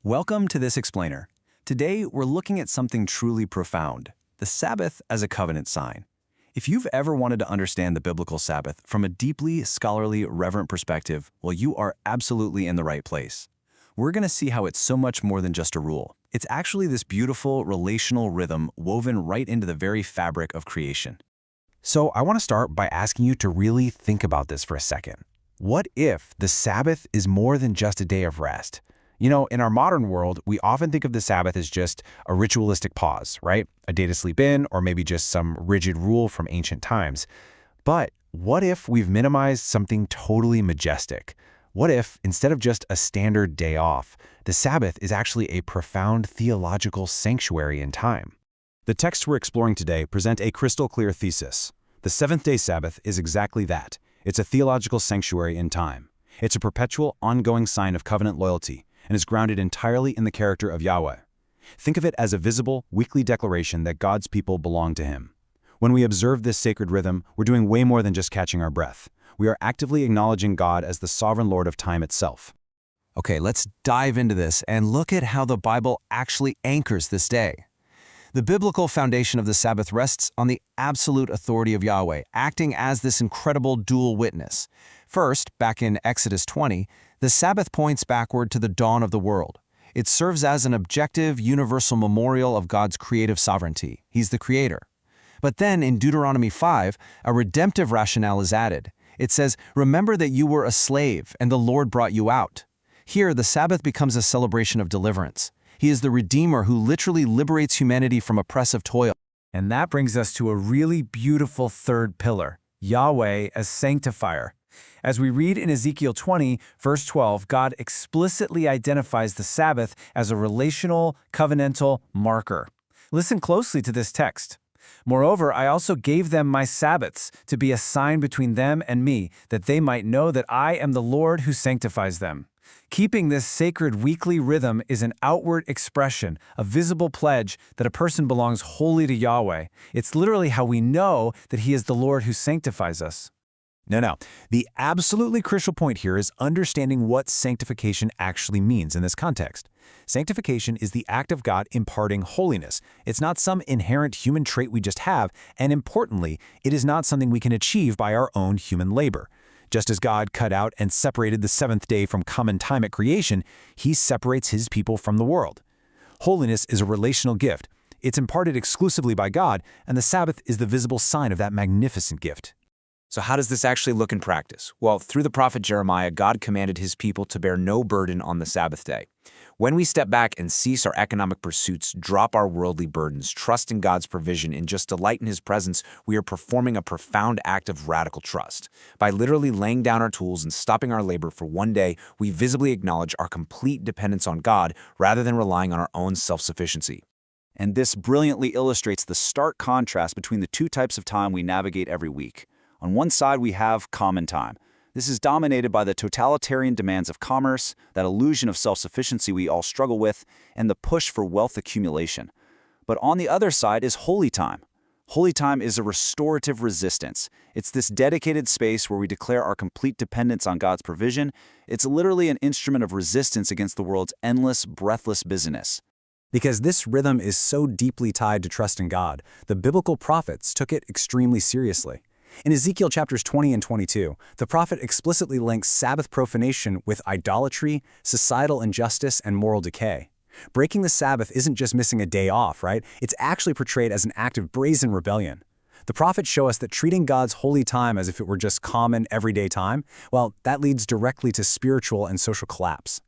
Welcome to this explainer. Today, we're looking at something truly profound, the Sabbath as a covenant sign. If you've ever wanted to understand the biblical Sabbath from a deeply scholarly, reverent perspective, well, you are absolutely in the right place. We're going to see how it's so much more than just a rule. It's actually this beautiful relational rhythm woven right into the very fabric of creation. So I want to start by asking you to really think about this for a second. What if the Sabbath is more than just a day of rest? You know, in our modern world, we often think of the Sabbath as just a ritualistic pause, right? A day to sleep in, or maybe just some rigid rule from ancient times. But what if we've minimized something totally majestic? What if, instead of just a standard day off, the Sabbath is actually a profound theological sanctuary in time? The texts we're exploring today present a crystal-clear thesis. The seventh-day Sabbath is exactly that. It's a theological sanctuary in time. It's a perpetual, ongoing sign of covenant loyalty, and is grounded entirely in the character of Yahweh. Think of it as a visible, weekly declaration that God's people belong to Him. When we observe this sacred rhythm, we're doing way more than just catching our breath. We are actively acknowledging God as the sovereign Lord of time itself. Okay, let's dive into this and look at how the Bible actually anchors this day. The biblical foundation of the Sabbath rests on the absolute authority of Yahweh, acting as this incredible dual witness. First, back in Exodus 20, the Sabbath points backward to the dawn of the world. It serves as an objective, universal memorial of God's creative sovereignty. He's the creator. But then in Deuteronomy 5, a redemptive rationale is added. It says, "Remember that you were a slave, and the Lord brought you out." Here, the Sabbath becomes a celebration of deliverance. He is the Redeemer who literally liberates humanity from oppressive toil. And that brings us to a really beautiful third pillar, Yahweh as Sanctifier. As we read in Ezekiel 20, verse 12, God explicitly identifies the Sabbath as a relational, covenantal marker. Listen closely to this text. "Moreover, I also gave them my Sabbaths to be a sign between them and me, that they might know that I am the Lord who sanctifies them." Keeping this sacred weekly rhythm is an outward expression, a visible pledge that a person belongs wholly to Yahweh. It's literally how we know that He is the Lord who sanctifies us. No. The absolutely crucial point here is understanding what sanctification actually means in this context. Sanctification is the act of God imparting holiness. It's not some inherent human trait we just have, and importantly, it is not something we can achieve by our own human labor. Just as God cut out and separated the seventh day from common time at creation, He separates His people from the world. Holiness is a relational gift. It's imparted exclusively by God, and the Sabbath is the visible sign of that magnificent gift. So how does this actually look in practice? Well, through the prophet Jeremiah, God commanded His people to bear no burden on the Sabbath day. When we step back and cease our economic pursuits, drop our worldly burdens, trust in God's provision, and just delight in His presence, we are performing a profound act of radical trust. By literally laying down our tools and stopping our labor for one day, we visibly acknowledge our complete dependence on God rather than relying on our own self-sufficiency. And this brilliantly illustrates the stark contrast between the two types of time we navigate every week. On one side, we have common time. This is dominated by the totalitarian demands of commerce, that illusion of self-sufficiency we all struggle with, and the push for wealth accumulation. But on the other side is holy time. Holy time is a restorative resistance. It's this dedicated space where we declare our complete dependence on God's provision. It's literally an instrument of resistance against the world's endless, breathless busyness. Because this rhythm is so deeply tied to trust in God, the biblical prophets took it extremely seriously. In Ezekiel chapters 20 and 22, the prophet explicitly links Sabbath profanation with idolatry, societal injustice, and moral decay. Breaking the Sabbath isn't just missing a day off, right? It's actually portrayed as an act of brazen rebellion. The prophets show us that treating God's holy time as if it were just common, everyday time, well, that leads directly to spiritual and social collapse.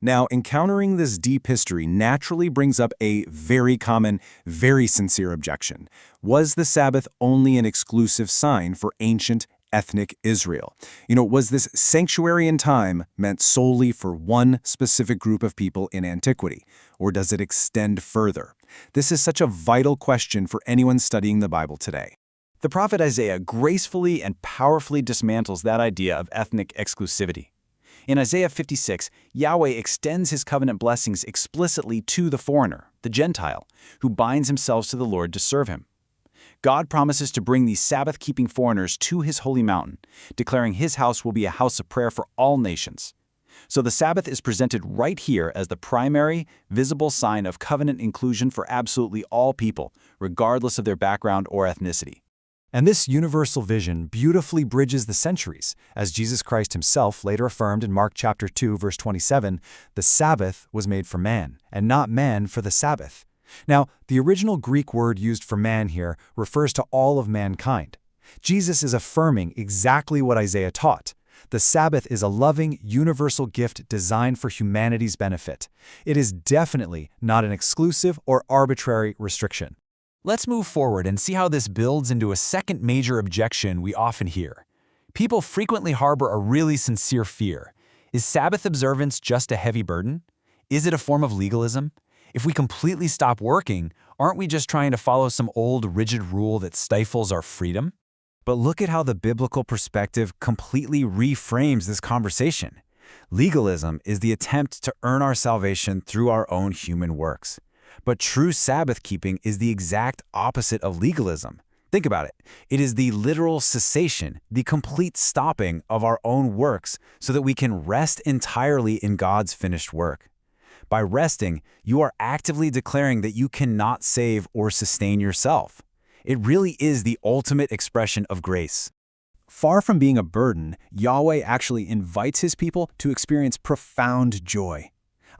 Now, encountering this deep history naturally brings up a very common, very sincere objection. Was the Sabbath only an exclusive sign for ancient, ethnic Israel? Was this sanctuary in time meant solely for one specific group of people in antiquity? Or does it extend further? This is such a vital question for anyone studying the Bible today. The prophet Isaiah gracefully and powerfully dismantles that idea of ethnic exclusivity. In Isaiah 56, Yahweh extends His covenant blessings explicitly to the foreigner, the Gentile, who binds himself to the Lord to serve Him. God promises to bring these Sabbath-keeping foreigners to His holy mountain, declaring His house will be a house of prayer for all nations. So the Sabbath is presented right here as the primary, visible sign of covenant inclusion for absolutely all people, regardless of their background or ethnicity. And this universal vision beautifully bridges the centuries, as Jesus Christ himself later affirmed in Mark chapter 2, verse 27, "The Sabbath was made for man, and not man for the Sabbath." Now, the original Greek word used for man here refers to all of mankind. Jesus is affirming exactly what Isaiah taught. The Sabbath is a loving, universal gift designed for humanity's benefit. It is definitely not an exclusive or arbitrary restriction. Let's move forward and see how this builds into a second major objection we often hear. People frequently harbor a really sincere fear. Is Sabbath observance just a heavy burden? Is it a form of legalism? If we completely stop working, aren't we just trying to follow some old, rigid rule that stifles our freedom? But look at how the biblical perspective completely reframes this conversation. Legalism is the attempt to earn our salvation through our own human works. But true Sabbath keeping is the exact opposite of legalism. Think about it. It is the literal cessation, the complete stopping of our own works so that we can rest entirely in God's finished work. By resting, you are actively declaring that you cannot save or sustain yourself. It really is the ultimate expression of grace. Far from being a burden, Yahweh actually invites his people to experience profound joy.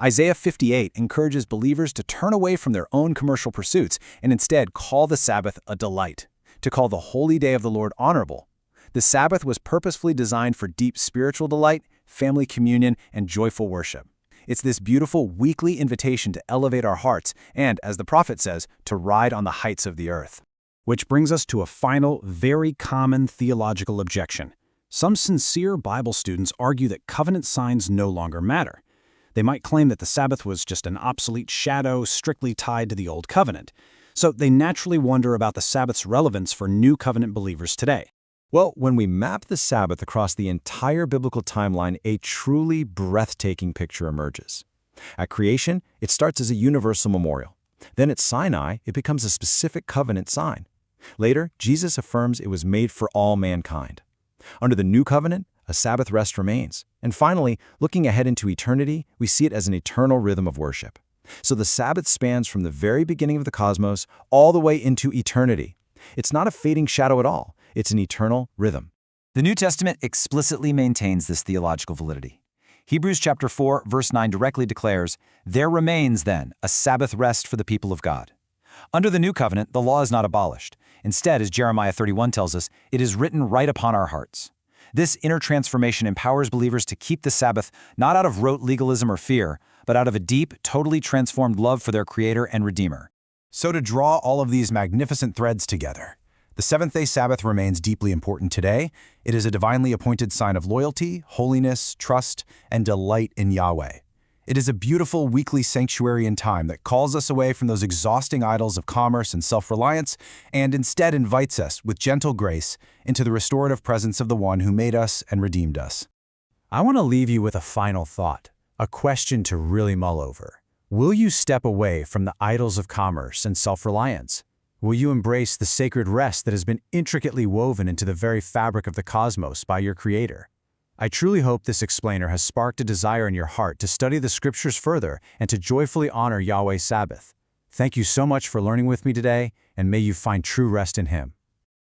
Isaiah 58 encourages believers to turn away from their own commercial pursuits and instead call the Sabbath a delight, to call the holy day of the Lord honorable. The Sabbath was purposefully designed for deep spiritual delight, family communion, and joyful worship. It's this beautiful weekly invitation to elevate our hearts and, as the prophet says, to ride on the heights of the earth. Which brings us to a final, very common theological objection. Some sincere Bible students argue that covenant signs no longer matter. They might claim that the Sabbath was just an obsolete shadow strictly tied to the Old Covenant. So they naturally wonder about the Sabbath's relevance for New Covenant believers today. Well, when we map the Sabbath across the entire biblical timeline, a truly breathtaking picture emerges. At creation, it starts as a universal memorial. Then at Sinai, it becomes a specific covenant sign. Later, Jesus affirms it was made for all mankind. Under the New Covenant, a Sabbath rest remains. And finally, looking ahead into eternity, we see it as an eternal rhythm of worship. So the Sabbath spans from the very beginning of the cosmos all the way into eternity. It's not a fading shadow at all. It's an eternal rhythm. The New Testament explicitly maintains this theological validity. Hebrews chapter 4, verse 9 directly declares, "There remains, then, a Sabbath rest for the people of God." Under the New Covenant, the law is not abolished. Instead, as Jeremiah 31 tells us, it is written right upon our hearts. This inner transformation empowers believers to keep the Sabbath not out of rote legalism or fear, but out of a deep, totally transformed love for their Creator and Redeemer. So to draw all of these magnificent threads together, the seventh-day Sabbath remains deeply important today. It is a divinely appointed sign of loyalty, holiness, trust, and delight in Yahweh. It is a beautiful weekly sanctuary in time that calls us away from those exhausting idols of commerce and self-reliance and instead invites us, with gentle grace, into the restorative presence of the one who made us and redeemed us. I want to leave you with a final thought, a question to really mull over. Will you step away from the idols of commerce and self-reliance? Will you embrace the sacred rest that has been intricately woven into the very fabric of the cosmos by your Creator? I truly hope this explainer has sparked a desire in your heart to study the Scriptures further and to joyfully honor Yahweh's Sabbath. Thank you so much for learning with me today, and may you find true rest in Him.